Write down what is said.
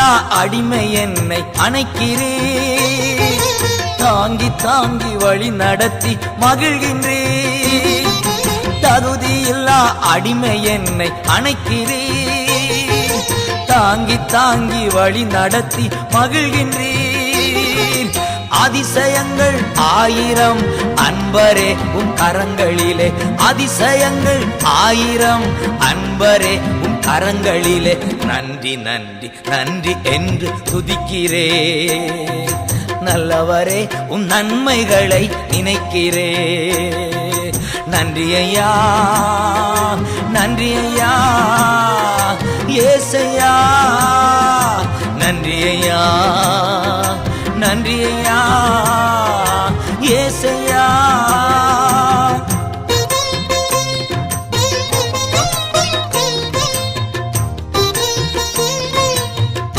இல்லா அடிமை என்னை அணைக்கிறே, தாங்கி தாங்கி வழி நடத்தி மகிழ்கின்றே. தகுதி இல்லா அடிமை என்னை அணைக்கிறே, தாங்கி தாங்கி வழி நடத்தி மகிழ்கின்றீர். அதிசயங்கள் ஆயிரம் அன்பரே உம் கரங்களிலே, அதிசயங்கள் ஆயிரம் அன்பரே உம் கரங்களிலே. நன்றி நன்றி நன்றி என்று துதிக்கிறே, நல்லவரே உம் நன்மைகளை நினைக்கிறே. நன்றி ஐயா, நன்றி ஐயா, ஏசையா.